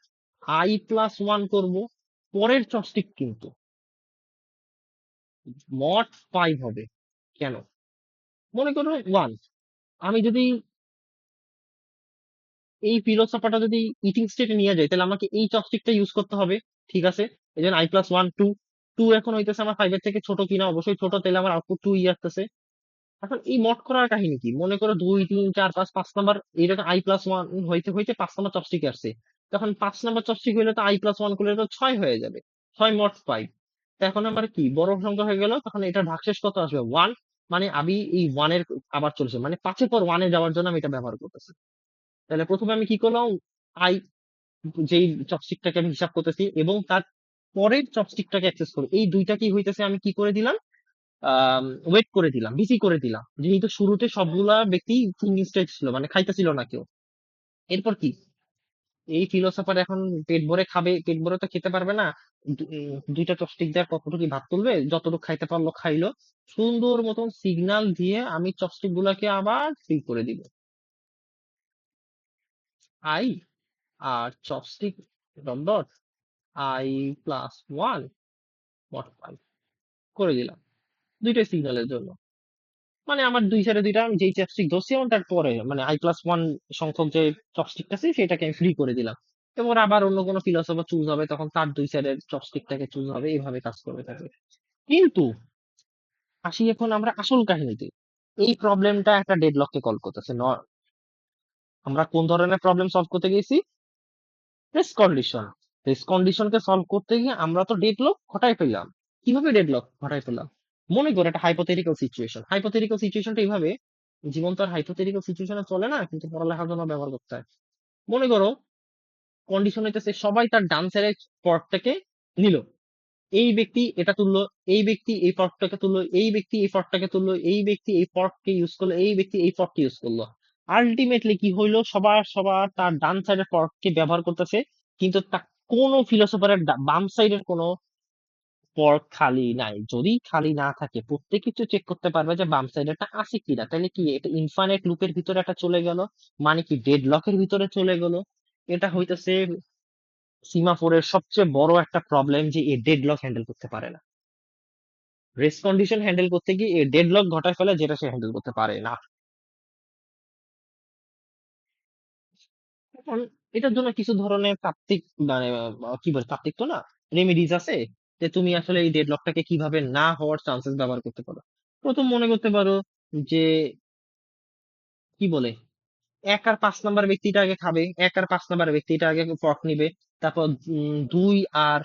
i+1 করব। পরের চপস্টিক কিন্তু মড 5 হবে। কেন? মনে করো 1, আমি যদি এই ফিলোসফাটা যদি ইটিং স্টেটে নিয়ে যাই, তাহলে আমাকে এই চপস্টিকটা ইউজ করতে হবে। ঠিক আছে, এই জন্য i+1 2। টু এখন হইতেছে আমার 5 এর থেকে ছোট কিনা, অবশ্যই ছোট, তাহলে আমার আউটপুট 2 আসতেছে। এখন এই মড করার কাহিনী কি? মনে করো 2 3 4 5 5 নাম্বার, এইরকম i+1 হইতে হইতে 5 নাম্বার চপস্টিক আসছে। তখন 5 নাম্বার চপস্টিক হইলে তো i+1 করলে তো 6 হয়ে যাবে, 6 mod 5। তো এখন আমার কি বড় সংখ্যা হয়ে গেল, তখন এটার ভাগশেষ কত আসবে? 1। মানে আমি এই ওয়ানের আবার চলছে, মানে 5-এর পর 1-এ যাওয়ার জন্য আমি এটা ব্যবহার করতেছি। তাহলে প্রথমে আমি কি করলাম, আই যেই চপস্টিকটাকে আমি হিসাব করতেছি এবং তার পরের চপস্টিকটাকে অ্যাক্সেস করি, এই দুইটা কি হইতেছে আমি কি করে দিলাম, ওয়েট করে দিলাম, বিসি করে দিলাম, যেহেতু শুরুতে সবগুলা ব্যক্তি সিঙ্গিং স্টেজ ছিল, মানে খাইতেছিল না কেউ। এরপর কি, এই ফিলোসফার এখন পেট ভরে খাবে, পেট ভরে তো খেতে পারবে না। দুইটা চপস্টিক দেওয়ার কতটুকু ভাত তুলবে, যতটুকু খাইতে পারলো খাইলো। সুন্দর মতন সিগন্যাল দিয়ে আমি চপস্টিক গুলাকে আবার ফিল করে দিব, আই আর chopstick dot dot i+1 mod 5 করে দিলাম, দুইটাই সিগন্যালের জন্য। মানে আমার দুই সাইডে দুইটা, আমি যেই চপস্টিক ধরছি আমার তারপরে মানে i+1 সংখ্যক যে চপস্টিক আছে সেটাকে আমি ফ্রি করে দিলাম। এবং আবার অন্য কোনো ফিলোসফার চুজ হবে, তখন তার দুই সাইডের চপস্টিকটাকে চুজ হবে, এইভাবে কাজ করবে থাকবে। কিন্তু আসি এখন আমরা আসল কাহিনীতে। এই প্রবলেমটা একটা ডেডলককে কল করতেছে আমরা কোন ধরনের প্রবলেম সলভ করতে গেছি? Race condition. রেস কন্ডিশনকে সলভ করতে গিয়ে আমরা তো ডেডলক ঘটাই পেলাম। কিভাবে ডেডলক ঘটাই পেলাম? মনে করো একটা হাইপোথেটিক্যাল সিচুয়েশন। হাইপোথেটিক্যাল সিচুয়েশনটা এইভাবে, জীবন তো আর হাইপোথেটিক্যাল সিচুয়েশনে চলে না, কিন্তু পড়ালেখার জন্য ব্যবহার করতে হয়। মনে করো কন্ডিশন হইতেছে সবাই তার ডান সাইডের পথটাকে নিল, এই ব্যক্তি এটা তুললো, এই ব্যক্তি এই পথটাকে তুললো, এই ব্যক্তি এই পথটাকে তুললো, এই ব্যক্তি এই পথকে ইউজ করলো, এই ব্যক্তি এই পথকে ইউজ করলো। আলটিমেটলি কি হইলো, সবার সবার তার ডান সাইডের পথকে ব্যবহার করতেছে, কিন্তু তা কোনো ফিলোসফারের বাম সাইডের কোনো পথ খালি নাই। যদি খালি না থাকে, প্রত্যেক কিছু চেক করতে পারবে যে বাম সাইডেরটা আছে কিনা, তাহলে কি এটা ইনফাইনাইট লুপের ভিতরে একটা চলে গেল, মানে কি ডেড লকের ভিতরে চলে গেল। এটা হইতেছে সিমাফোরের সবচেয়ে বড় একটা প্রবলেম, যে এ ডেড লক হ্যান্ডেল করতে পারে না। রেস কন্ডিশন হ্যান্ডেল করতে গিয়ে এ ডেড লক ঘটায় ফেলে, যেটা সে হ্যান্ডেল করতে পারে না। এখন এটার জন্য কিছু ধরনের তাত্ত্বিক, মানে কি বলে, তাত্ত্বিক তো না, রেমেডিজ আছে, যে তুমি আসলে এই ডেড লকটাকে কিভাবে না হওয়ার চান্সেস ব্যবহার করতে পারো। প্রথম মনে করতে পারো যে, কি বলে, 1 আর 5 নাম্বার ব্যক্তিটা আগে খাবে, 1 আর 5 নাম্বার ব্যক্তিটা আগে পক নিবে, তারপর 2 আর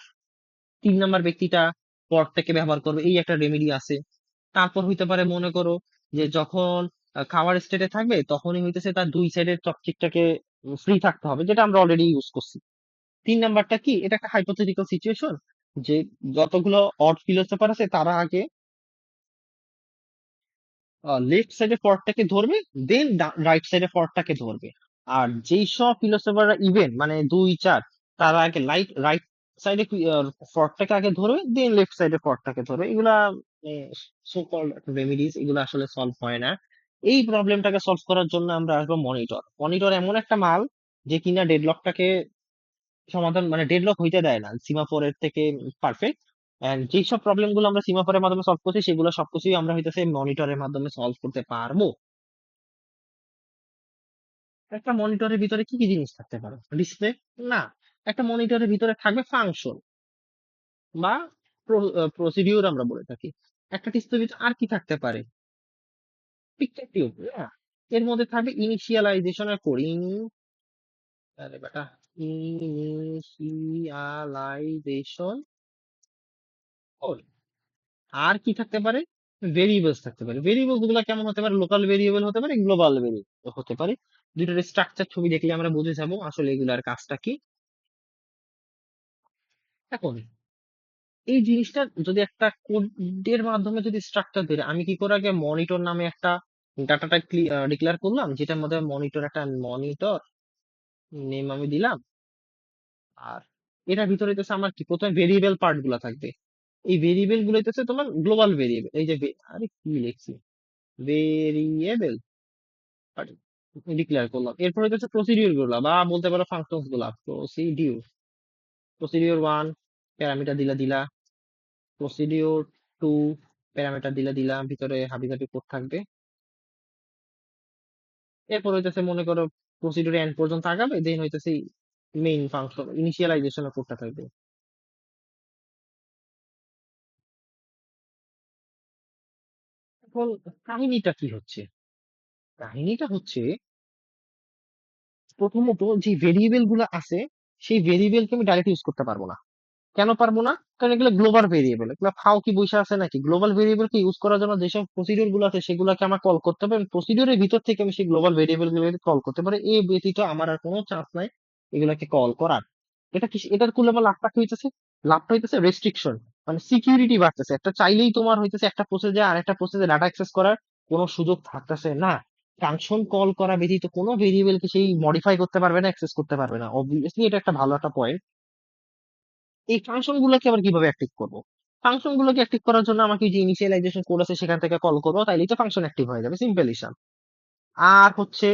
3 নাম্বার ব্যক্তিটা পটটাকে ব্যবহার করবে, এই একটা রেমেডি আছে। তারপর হইতে পারে মনে করো যে যখন খাওয়ার স্টেটে থাকবে, তখনই হইতেছে তার দুই সাইডের চপস্টিকটাকে ফ্রি থাকতে হবে, যেটা আমরা অলরেডি ইউজ করছি। 3 নাম্বারটা কি, এটা একটা হাইপোথেটিক্যাল সিচুয়েশন, যে যতগুলো অড ফিলোসফার আছে তারা আগে লেফট সাইডের পথটাকে ধরবে, দেন রাইট সাইডের পথটাকে ধরবে। আর যেই সব ফিলোসফাররা ইভেন মানে 2 4, তারা আগে রাইট সাইডে পথটাকে আগে ধরবে, দেন লেফট সাইডের পথটাকে ধরবে। এগুলা সো কল্ড রেমিডিস, এগুলো আসলে সলভ হয় না। এই প্রবলেমটাকে সলভ করার জন্য আমরা আসবো মনিটর। মনিটর এমন একটা মাল যে কিনা ডেডলকটাকে সমাধান, মানে ডেডলক হইতে দেয় না, সিমাফোরের থেকে পারফেক্ট। এন্ড যেসব প্রবলেম গুলো আমরা সিমাফোরের মাধ্যমে সলভ করছি, সেগুলো সবকিছুই আমরা হইতেছে মনিটরের মাধ্যমে সলভ করতে পারবো। একটা মনিটরের ভিতরে কি কি জিনিস থাকতে পারে? ডিসপ্লে? না, একটা মনিটরের ভিতরে থাকবে ফাংশন বা প্রসিডিউর আমরা বলে থাকি। একটা ডিসপ্লের ভিতরে আর কি থাকতে পারে? পিকচার টিউব, হ্যাঁ। এর মধ্যে থাকবে ইনিশিয়ালাইজেশনের কোড, আরে বেটা, ইনিশিয়ালাইজেশন কোড। আর কি থাকতে পারে? ভেরিয়েবলস থাকতে পারে। ভেরিয়েবলস গুলো কেমন হতে পারে? লোকাল ভেরিয়েবল হতে পারে, গ্লোবাল ভেরিয়েবল হতে পারে। দুইটার স্ট্রাকচার ছবি দেখলে আমরা বুঝে যাবো আসলে এগুলার কাজটা কি। এখন এই জিনিসটা যদি একটা কোডের মাধ্যমে যদি স্ট্রাকচার ধরে, আমি কি করে আগে মনিটর নামে একটা ডাটা টাইপ ডিক্লেয়ার করলাম, যেটার মধ্যে মনিটর, একটা মনিটর নেম আমি দিলাম। আর এটার ভিতরে হইতেছে আমার কি, প্রথমে ভেরিয়েবল পার্ট গুলা থাকবে। এই ভেরিয়েবল গুলো হইতেছে তোমার গ্লোবাল ভেরিয়েবল। এই যে আরে কি লিখছি, ভেরিয়েবল ডিক্লেয়ার করলাম। এরপর হইতেছে প্রসিডিউর গুলা, বা বলতে পারো ফাংশনস গুলা। প্রসিডিউর, প্রসিডিউর ওয়ান প্যারামিটার দিলা, প্রসিডিউর টু প্যারামিটার দিলাম, ভিতরে হাবিজাবি কোড থাকবে। এরপর হইতেছে মনে করো প্রসিডিউর এন্ড পর্যন্ত আগাবে, দেন হইতেছে মেইন ফাংশন ইনিশিয়ালাইজেশনের কোডটা থাকবে। এখন কাহিনীটা কি হচ্ছে? কাহিনীটা হচ্ছে, প্রথমত যে ভেরিয়েবল গুলো আছে, সেই ভেরিয়েবলকে আমি ডাইরেক্ট ইউজ করতে পারবো না। কেন পারবো না? কারণ এগুলো গ্লোবাল ভেরিয়েবল, এগুলো ফাও কি বসে আছে নাকি? গ্লোবাল ভেরিয়েবলকে ইউজ করার জন্য যেসব প্রসিডিউর গুলো আছে সেগুলোকে আমার কল করতে হবে, প্রসিডিউরের ভিতর থেকে আমি সেই গ্লোবাল ভেরিয়েবল গুলোকে কল করতে পারি। এই ব্যতীত আমার আর কোনো চান্স নাই এগুলাকে কল করার। এটা কি, এটার করলে আমার লাভটা কি হইতেছে? লাভটা হইতেছে রেস্ট্রিকশন, মানে সিকিউরিটি বাড়তেছে। একটা চাইলেই তোমার হইতেছে একটা প্রসেসে আর একটা প্রসেসে ডাটা অ্যাক্সেস করার কোনো সুযোগ থাকতেছে না। ফাংশন কল করা ব্যতীত কোনো ভেরিয়েবলকে সেই মডিফাই করতে পারবে না, অ্যাক্সেস করতে পারবে না। অবভিয়াসলি এটা একটা ভালো একটা পয়েন্ট। এই ফাংশন গুলোকে আবার কিভাবে অ্যাক্টিভ করবো? ফাংশন গুলোকে অ্যাক্টিভ করার জন্য আমাকে যে ইনিশিয়ালাইজেশন কোড আছে সেখান থেকে কল করবো, তাইলেই তো ফাংশন অ্যাক্টিভ হয়ে যাবে, সিম্পল হিসাব। আর হচ্ছে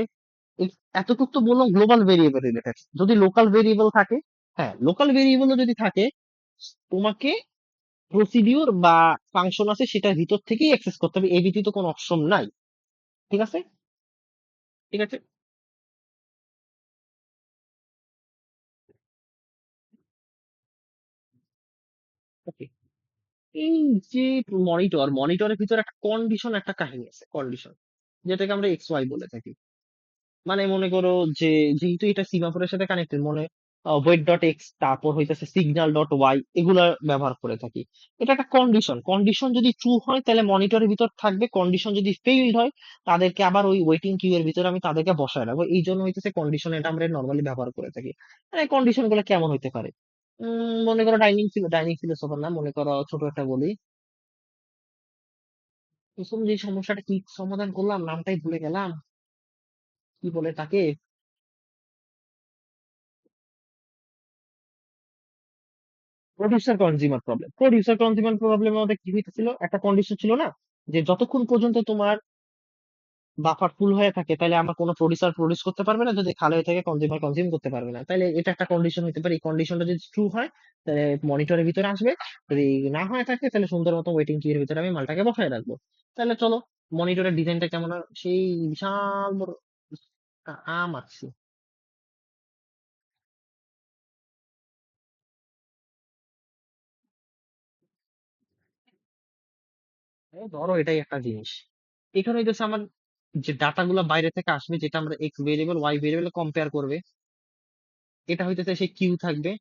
এতটুকু তো বললাম গ্লোবাল ভেরিয়েবল রিলেটেড। যদি লোকাল ভেরিয়েবল থাকে, হ্যাঁ লোকাল ভেরিয়েবলও যদি থাকে, তোমাকে প্রসিডিউর বা ফাংশন আছে সেটার ভিতর থেকেই অ্যাক্সেস করতে হবে, এই ব্যতীত কোনো অপশন নাই। ঠিক আছে, ঠিক আছে, ওকে। এই যে মনিটরের ভিতরে একটা কন্ডিশন, একটা কাহিনী আছে, কন্ডিশন, যেটাকে আমরা এক্স ওয়াই বলে থাকি। মানে মনে করো যে, যেহেতু এটা সিমাফোরের সাথে কানেক্টেড, মনে ওয়েট ডট এক্স, তারপর হইতেছে সিগন্যাল ডট ওয়াই, এগুলা ব্যবহার করে থাকি। এটা একটা কন্ডিশন, কন্ডিশন যদি ট্রু হয় তাহলে মনিটরের ভিতর থাকবে, কন্ডিশন যদি ফেইল্ড হয় তাদেরকে আবার ওই ওয়েটিং কিউ এর ভিতরে আমি তাদেরকে বসায় রাখবো। এই জন্য হইতেছে কন্ডিশন, এটা আমরা নর্মালি ব্যবহার করে থাকি। মানে কন্ডিশন গুলো কেমন হইতে পারে? মনে করো ডাইনিং ফিলোসফার না, মনে করো ছোট একটা বলি। প্রথম যে সমস্যাটা কি সমাধান করলাম, নামটাই ভুলে গেলাম, কি বলে তাকে? প্রডিউসার কনজিউমার প্রবলেমের মধ্যে কি হইতেছিল, একটা কন্ডিশন ছিল না, যে যতক্ষণ পর্যন্ত তোমার বাফার ফুল হয়ে থাকে তাহলে আমার কোনো প্রডিউসার প্রডিউস করতে পারবে না, যদি খালি হয়ে থাকে কনজিউমার কনজিউম করতে পারবে না। তাহলে এটা একটা কন্ডিশন হতে পারে। এই কন্ডিশনটা যদি ট্রু হয় তাহলে মনিটরের ভিতরে আসবে, যদি না হয়ে থাকে তাহলে সুন্দর মতো ওয়েটিং কিউ এর ভিতরে আমি মালটাকে বসায় রাখবো। তাহলে চলো, মনিটরের ডিজাইনটা কেমন হয়? সেই বিশাল বড় আম আছে। ধরো এটাই একটা জিনিস, এখানে হইতেছে আমার যে ডাটা গুলা বাইরে থেকে আসবে, যেটা আমরা X variable Y variable compare করবে, এটা হইতেছে সেই কিউ থাকবে।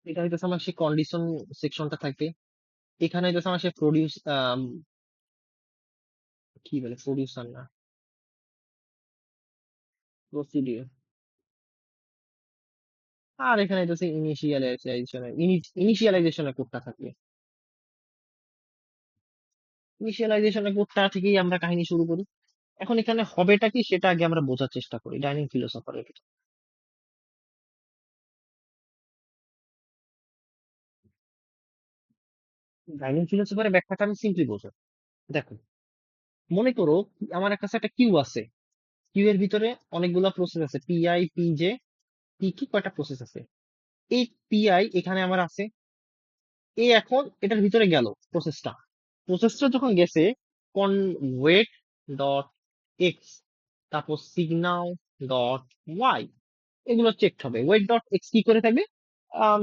এটা হইতেছে আমার সেই কন্ডিশন সেকশনটা থাকবে। এখানে হইতেছে আমার সেই কি বলে, প্রডিউসার না, প্রসিডিউর। আর এখানে হইতেছে ইনিশিয়ালাইজেশনের কোডটা থাকবে। ইনিশিয়ালাইজেশনের কোডটা থেকেই আমরা কাহিনী শুরু করি। এখন এখানে হবেটা কি সেটা আগে আমরা বোঝার চেষ্টা করি ডাইনিং ফিলোসফারের। ডাইনিং ফিলোসফারের ব্যাখ্যাটা আমি সিম্পলি বোঝো। দেখো, মনে করো আমার কাছে একটা কিউ আছে, কিউ এর ভিতরে অনেকগুলা প্রসেস আছে, পিআই পিজে পি কি কয়টা প্রসেস আছে। এই পিআই এখানে আমার আছে, এ এখন এটার ভিতরে গেল প্রসেসটা, প্রসেসটা যখন গেছে, কন ওয়েট ডট এক্স, তারপর সিগনাল ডট ওয়াই, এগুলো চেক হবে। ওয়েট ডট এক্স কি করে থাকবে?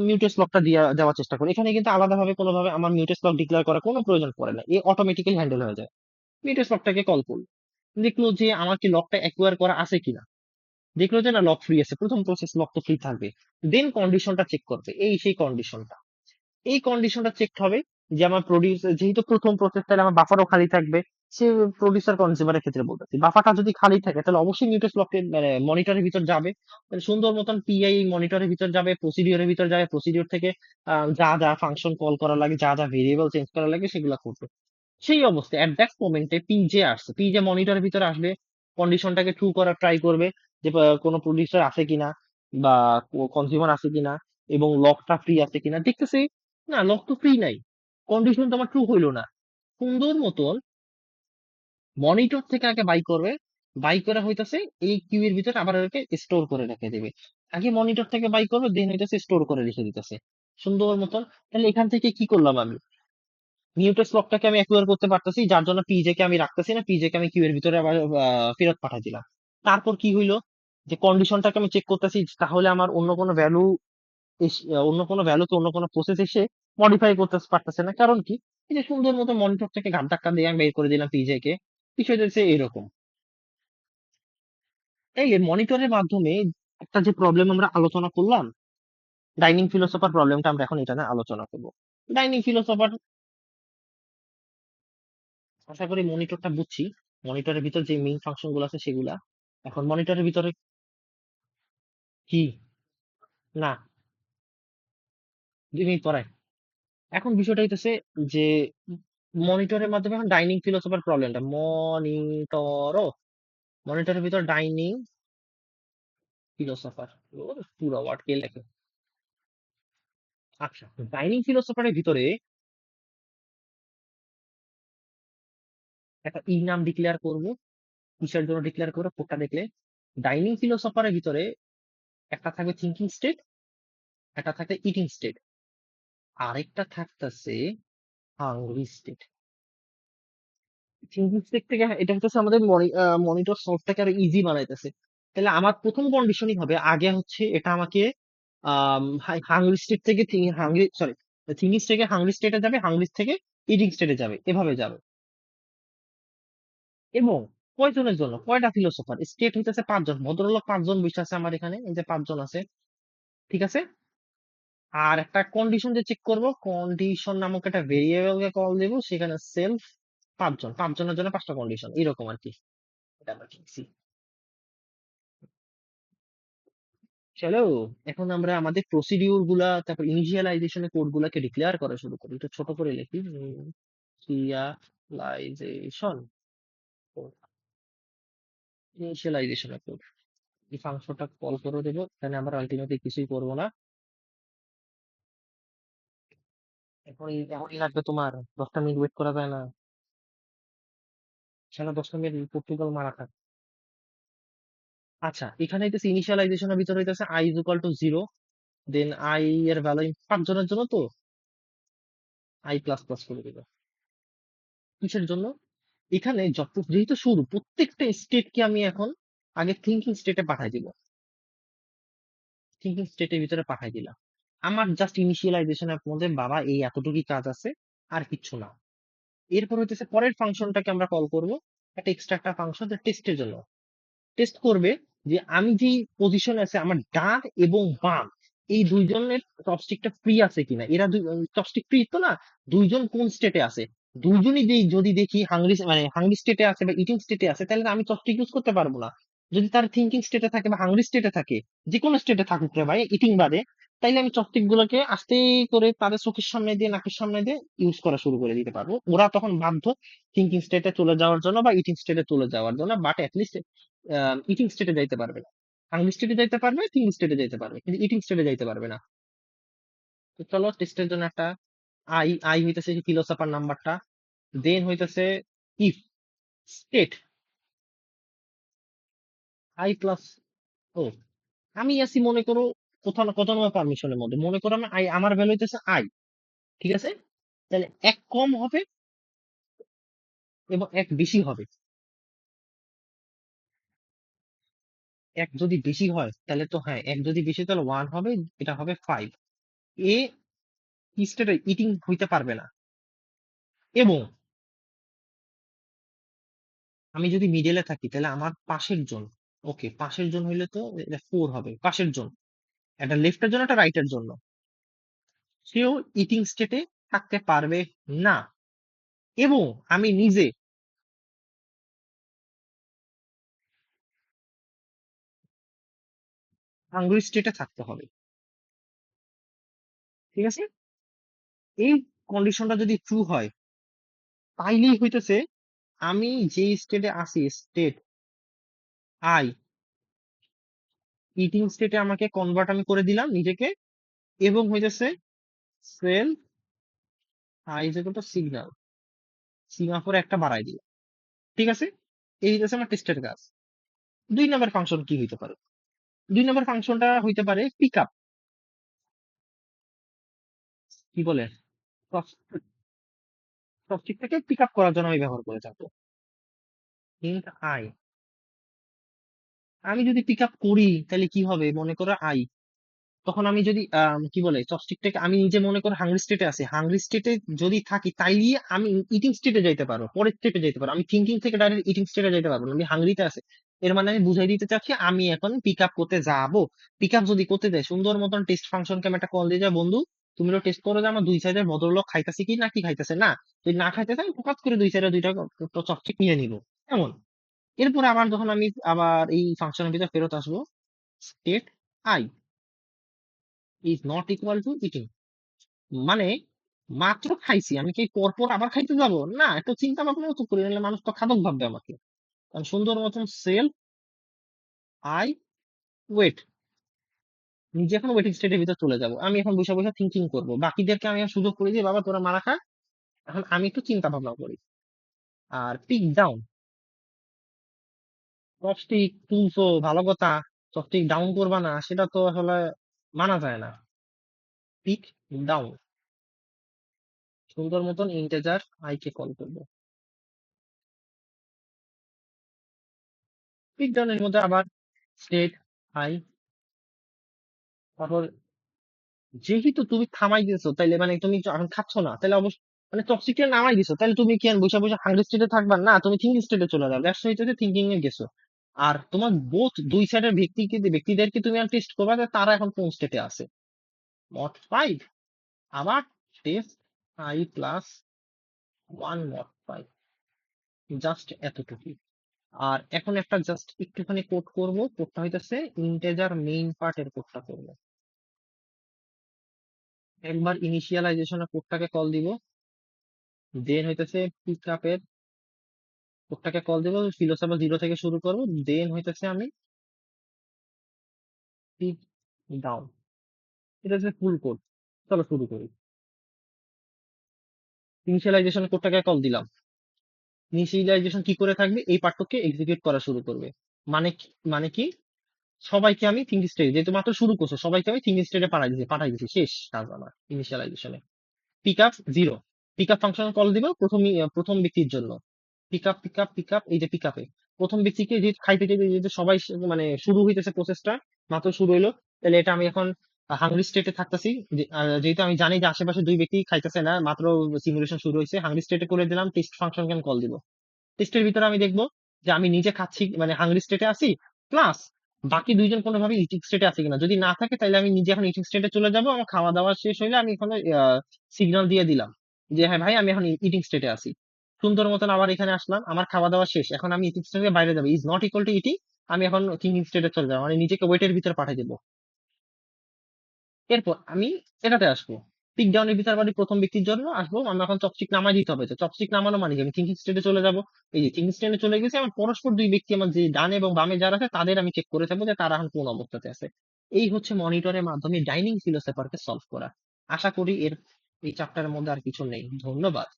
মিউটেক্স লকটা দিয়ে দেওয়ার চেষ্টা করি। এখানে কিন্তু আলাদাভাবে কোনোভাবে আমার মিউটেক্স লক ডিক্লেয়ার করার কোনো প্রয়োজন পড়ে না, এ অটোমেটিক্যালি হ্যান্ডেল হয়ে যায়। মিউটেক্স লকটাকে কল করলো, দেখলো যে আমার কি লকটা অ্যাকোয়ার করা আছে কিনা, দেখলো যে না লক ফ্রি আছে, প্রথম প্রসেস লক তো ফ্রি থাকবে, দেন কন্ডিশনটা চেক করবে, এই সেই কন্ডিশনটা, এই কন্ডিশনটা চেক হবে যে আমার প্রডিউসার যেহেতু প্রথম প্রসেস, তাহলে আমার বাফারও খালি থাকবে। সে প্রডিউসার কনজিউমারের ক্ষেত্রে বলতেছি, বাফারটা যদি খালি থাকে তাহলে অবশ্যই মিউটেক্স লকের মানে মনিটরের ভিতর যাবে, তাহলে সুন্দর মতন পিআই মনিটরের ভিতর যাবে, প্রসিডিওরের ভিতর যাবে, প্রসিডিওর থেকে যা যা ফাংশন কল করা লাগে, যা যা ভেরিয়েবল চেঞ্জ করা লাগে সেগুলো করবে। সেই অবস্থায় অ্যাট দ্যাট মোমেন্টে পিজে আসছে, পিজে মনিটরের ভিতরে আসবে, কন্ডিশনটাকে ট্রু করার ট্রাই করবে যে কোনো প্রডিউসার আছে কিনা বা কনজিউমার আছে কিনা এবং লকটা ফ্রি আছে কিনা, দেখতেছি না লক তো ফ্রি নাই, কন্ডিশন তো আমার ট্রু হইলো না। সুন্দর মতন মনিটর থেকে আগে বাই করবে, বাই করা হইতাছে এই কিউ এর ভিতরে আবার ওকে স্টোর করে রেখে দিবে। আগে মনিটর থেকে বাই করবে, দেন হইতাছে স্টোর করে রেখে দিতেছে সুন্দর মতন। তাহলে এখান থেকে কি করলাম আমি, মিউটেক্স লকটাকে আমি অ্যাকুয়ার করতে পারতেছি, যার জন্য পিজে কে আমি রাখতেছি না, পিজে কে আমি কিউ এর ভিতরে আবার ফেরত পাঠাই দিলাম। তারপর কি হইলো, যে কন্ডিশনটাকে আমি চেক করতেছি, তাহলে আমার অন্য কোনো ভ্যালু অন্য কোনো ভ্যালুকে অন্য কোনো প্রসেস এসে মডিফাই করতে পারতেছে না, কারণ কি, এই যে সুন্দর মতো মনিটর থেকে ঘাট ধাক্কা দিয়ে আমি বের করে দিলাম পিজে কে। বিষয়টা হচ্ছে এরকম। তাইলে মনিটরের মাধ্যমে একটা যে প্রবলেম আমরা আলোচনা করলাম, ডাইনিং ফিলোসফার প্রবলেমটা আমরা এখন এটা নিয়ে আলোচনা করবো। ডাইনিং ফিলোসফার, আশা করি মনিটরটা বুঝছি, মনিটরের ভিতর যে মেইন ফাংশন গুলো আছে সেগুলা। এখন মনিটরের ভিতরে কি, না 2 মিনিট পরে। এখন বিষয়টা হইতেছে যে মনিটরের মাধ্যমে এখন ডাইনিং ফিলোসফার প্রবলেমটা, মনিটরের ভিতর ডাইনিং ফিলোসফার, পুরো ওয়ার্ড কে লেখে। আচ্ছা, ডাইনিং ফিলোসফারের ভিতরে একটা ই নাম ডিক্লেয়ার করব, কিসের জন্য ডিক্লেয়ার করবো কোডটা দেখলে, ডাইনিং ফিলোসফারের ভিতরে একটা থাকবে থিঙ্কিং স্টেট, একটা থাকবে ইটিং স্টেট, আরেকটা থাকতেছে হাংরি স্টেট। থিঙ্কিং স্টেট থেকে এটা হচ্ছে আমাদের মনিটর সলভটাকে আরো ইজি বানাইতেছে। তাহলে আমার প্রথম কন্ডিশনই হবে, আগে হচ্ছে এটা আমাকে হাংরি স্টেট থেকে হাংরি সরি থিঙ্কিং থেকে হাংরি স্টেটে যাবে, হাংরি থেকে ইটিং স্টেটে যাবে, এভাবে যাবে। এবং কয়জনের জন্য, কয়টা ফিলোসফার স্টেট হইতেছে 5 জন, ভদ্রলোক 5 জন বসে আছে আমার এখানে, এই যে 5 জন আছে, ঠিক আছে। আর একটা কন্ডিশন যে চেক করব, কন্ডিশন নামক একটা ভেরিয়েবলকে কল দেব, সেখানে সেলফ 5 জন, 5 জনের জন্য 5টা কন্ডিশন, এরকম আর কি। এটা আমরা শিখছি। চলো, এখন আমরা আমাদের প্রসিডিউর গুলা, তারপর ইনিশিয়ালাইজেশনের কোড গুলাকে ডিক্লেয়ার করা শুরু করি। একটু ছোট করে লিখি, ইনিশিয়ালাইজেশন কোড, ইনিশিয়ালাইজেশনের কোড। এই ফাংশনটা কল করে দেবো, এখানে আমরা আলটিমেটলি কিছুই করবো না। এখনই লাগবে তোমার, 10টা মিনিট ওয়েট করা যায় না, সারা 10টা মিনিট পর্তুগাল মারা খাক। আচ্ছা, এখানে হইতেছে ইনিশিয়ালাইজেশনের ভিতরে হইতেছে I is equal to 0, then I এর ভ্যালু 5 জনের জন্য, তো আই প্লাস প্লাস করে দিবে। কিসের জন্য, এখানে যত যেহেতু শুরু, প্রত্যেকটা স্টেটকে আমি এখন আগে থিঙ্কিং স্টেটে পাঠাই দিব, থিঙ্কিং স্টেটের ভিতরে পাঠাই দিলাম। আমার জাস্ট ইনিশিয়ালাইজেশনের মধ্যে বাবা এই এতটুকুই কাজ আছে, আর কিচ্ছু না। এরপর হইতেছে পরের ফাংশনটাকে আমরা কল করব, একটা এক্সট্রা একটা ফাংশন টেস্টের জন্য, টেস্ট করবে যে আমি যে পজিশন আছে আমার ডান এবং বাম, এই দুইজনের চপস্টিকটা ফ্রি আছে কিনা, এরা চপস্টিক ফ্রি তো না, দুইজন কোন স্টেটে আছে, দুইজনই যদি দেখি হাংরি মানে হাংরি স্টেটে আছে বা ইটিং স্টেটে আছে, তাহলে তো আমি চপস্টিক ইউজ করতে পারবো না। যদি তার থিঙ্কিং স্টেটে থাকে বা হাংরি স্টেটে থাকে, যে কোনো স্টেটে থাকুক রে ভাই, ইটিং বাদে, তাইলে আমি চপস্টিক গুলোকে আস্তে করে তাদের চোখের সামনে দিয়ে, নাকের সামনে দিয়ে ইউজ করা শুরু করে দিতে পারবো। ওরা তখন বাধ্য থিঙ্কিং স্টেটে চলে যাওয়ার জন্য বা ইটিং স্টেটে চলে যাওয়ার জন্য, বাট অ্যাটলিস্ট ইটিং স্টেটে যাইতে পারবে না। হাংরি স্টেটে যাইতে পারবে, থিঙ্কিং স্টেটে যাইতে পারবে, কিন্তু ইটিং স্টেটে যাইতে পারবে না। তো চলো টেস্টের জন্য একটা আই, আই হইতেছে ফিলোসফার নাম্বারটা, দেন হইতেছে ইফ স্টেট আই প্লাস, ও আমি আছি মনে করো কোথাও না কোথাও পারমিশনের মধ্যে, মনে করো আমি আই, আমার ভ্যালু হইতেছে আই, ঠিক আছে। তাহলে এক কম হবে এবং এক বেশি হবে, এক যদি বেশি হয় তাহলে তো হ্যাঁ, এক যদি বেশি তাহলে 1 হবে, এটা হবে 5। এ স্টেটে ইটিং হইতে পারবে না। এবং আমি যদি মিডলে থাকি তাহলে আমার পাশের জন, ওকে পাশের জন হইলে তো এটা 4 হবে, পাশের জন একটা লেফটের জন্য একটা রাইটের জন্য, সেও ইটিং স্টেটে থাকতে পারবে না। এবং আমি নিজে হাঙ্গরি স্টেটে থাকতে হবে। ঠিক আছে, এই কন্ডিশনটা যদি ট্রু হয় তাইলেই হইতেছে আমি যে স্টেটে আছি, স্টেট আই, ইটিং স্টেটে আমাকে কনভার্ট আমি করে দিলাম নিজেকে। এবং হইতেছে cell I is equal to signal, সিমাফোরে একটা বাড়াই দিলাম। ঠিক আছে, এই হইতেছে আমার টেস্টের কাজ। 2 নম্বর ফাংশন কি হইতে পারে? 2 নম্বর ফাংশনটা হইতে পারে পিক আপ, কি বলে, প্রসটিকটাকে পিক আপ করার জন্য আমি ব্যবহার করে থাকবো। ইন্ট আই, আমি যদি পিক আপ করি তাহলে কি হবে, মনে করো আই, তখন আমি যদি কি বলে চপস্টিকটাকে আমি নিজে মনে করো হাংরি স্টেটে আছি, হাংরি স্টেটে যদি থাকি তাইলে আমি ইটিং স্টেটে যাইতে পারবো, পরের স্টেটে যাইতে পারবো। আমি থিঙ্কিং থেকে ডাইরেক্ট ইটিং স্টেটে যাইতে পারবো না, আমি হাংরিতে আছি। এর মানে আমি বুঝাই দিতে চাচ্ছি আমি এখন পিক আপ করতে যাবো। পিক আপ যদি করতে যাই সুন্দর মতন টেস্ট ফাংশনকে আমি একটা কল দিয়ে যাবো, বন্ধু তুমি টেস্ট করো যে আমার দুই সাইডের ভদ্রলোক খাইতেছে কি না কি খাইতেছে না, যদি না খাইতেছে আমি ফোকাস করে দুই সাইডে দুইটা চপস্টিক নিয়ে নিবো। এমন। এরপরে আবার যখন আমি আবার এই ফাংশনের ভিতরে ফেরত আসবো, state I is not equal to eating, মানে মাত্র খাইছি, আমি কি পরপর আবার খাইতে যাব না, একটু চিন্তা ভাবনা তো করি, নাহলে মানুষ তো খাদক ভাববে আমাকে। কারণ সুন্দর মতন সেল আই ওয়েট, নিজে এখন ওয়েটিং স্টেটের ভিতর চলে যাব, আমি এখন বসে বসে থিঙ্কিং করব, বাকিদেরকে আমি আর সুযোগ করে দিই বাবা তোরা মারা খা, এখন আমি একটু চিন্তা ভাবনা করি। আর পিক ডাউন, চপস্টিক তুলছো ভালো কথা, চপস্টিক ডাউন করবা না সেটা তো আসলে মানা যায় না। পিক ডাউন, সুন্দর মতন ইন্টেজার আই কে কল করবো। পিক ডাউনের মধ্যে আবার স্টেট আই, তারপর যেহেতু তুমি থামাই দিছো তাইলে মানে তুমি এখন খাচ্ছ না, তাহলে অবশ্য মানে টক্সিকটা নামাই দিছো, তাহলে তুমি কি আর বসে বসে হাঙ্গ্রি স্টেটে থাকবা না, তুমি থিঙ্কিং স্টেটে চলে যাবে, দ্যাটস হইতেছে থিঙ্কিং এ গেছো। আর তোমার বোথ দুই সাইডের ব্যক্তিদেরকে তুমি আর টেস্ট করবা যে তারা এখন কোন স্টেটে আছে। মড 5 আবার test I plus 1 mod 5, just এতটুকু। আর এখন একটা জাস্ট একটুখানি কোড করব, কোডটা হইতেছে ইন্টেজার মেইন পার্টের কোডটা করব। একবার ইনিশিয়ালাইজেশনের কোডটাকে কল দিব, দেন হইতেছে পিক আপের কোডটাকে কল দিব, ফিলোসফার 0 থেকে শুরু করব, দেন হইতেছে আমি পিক ডাউন, এটা হচ্ছে ফুল কোড। চলো শুরু করি। ইনিশিয়ালাইজেশন কোডটাকে কল দিলাম, ইনিশিয়ালাইজেশন কি করে থাকবে, এই পার্টকে এক্সিকিউট করা শুরু করবে। মানে কি সবাইকে আমি থিঙ্ক স্টেটে, যেহেতু মাত্র শুরু করছো সবাইকে আমি থিঙ্ক স্টেটে পাঠাই দিয়েছি, শেষ কাজ আমার ইনিশিয়ালাইজেশনে। Pick up 0, pick up function call দিব প্রথম ব্যক্তির জন্য, pick up pick up pick up, এই যে পিক আপে প্রথম ব্যক্তিকে যে খাইতে চাইতে যেহেতু সবাই মানে শুরু হইতেছে প্রসেসটা, মাত্র শুরু হইলো, তাহলে এটা আমি এখন হাংরি স্টেটে থাকতেছি। যেহেতু আমি জানি যে আশেপাশে দুই ব্যক্তি খাইতেছে না, মাত্র সিমুলেশন শুরু হয়েছে, হাংরি স্টেটে করে দিলাম, টেস্ট ফাংশন কেন কল দিব। টেস্টের ভিতরে আমি দেখবো যে আমি নিজে খাচ্ছি মানে হাংরি স্টেটে আছি, প্লাস বাকি দুইজন কোনোভাবে ইটিং স্টেটে আছে কিনা, যদি না থাকে তাহলে আমি নিজে এখন ইটিং স্টেটে চলে যাবো, আমার খাওয়া দাওয়া শেষ হইলে আমি এখানে সিগন্যাল দিয়ে দিলাম যে হ্যাঁ ভাই আমি এখন ইটিং স্টেটে আছি। সুন্দর মতন আবার এখানে আসলাম, আমার খাওয়া দাওয়া শেষ, এখন আমি ইটিং স্টেটে বাইরে যাবো, is not equal to eating, আমি এখন থিঙ্কিং স্টেটে চলে যাবো, মানে নিজেকে ওয়েটের ভিতরে পাঠিয়ে দেবো। এরপর আমি এটাতে আসবো, পিক ডাউনের ভিতর আবার প্রথম ব্যক্তির জন্য আসবো, আমি এখন চপস্টিক নামাই দিতে হবে, তো চপস্টিক নামানো মানে কি আমি থিঙ্কিং স্টেটে চলে যাবো। এই যে থিঙ্কিং স্টেটে চলে গেছে, আমার পরস্পর দুই ব্যক্তি আমার যে ডানে এবং বামে যারা আছে তাদের আমি চেক করে থাকবো যে তারা এখন কোন অবস্থাতে আছে। এই হচ্ছে মনিটরের মাধ্যমে ডাইনিং ফিলোসফারকে সলভ করা। আশা করি এই চ্যাপ্টারের মধ্যে আর কিছু নেই। ধন্যবাদ।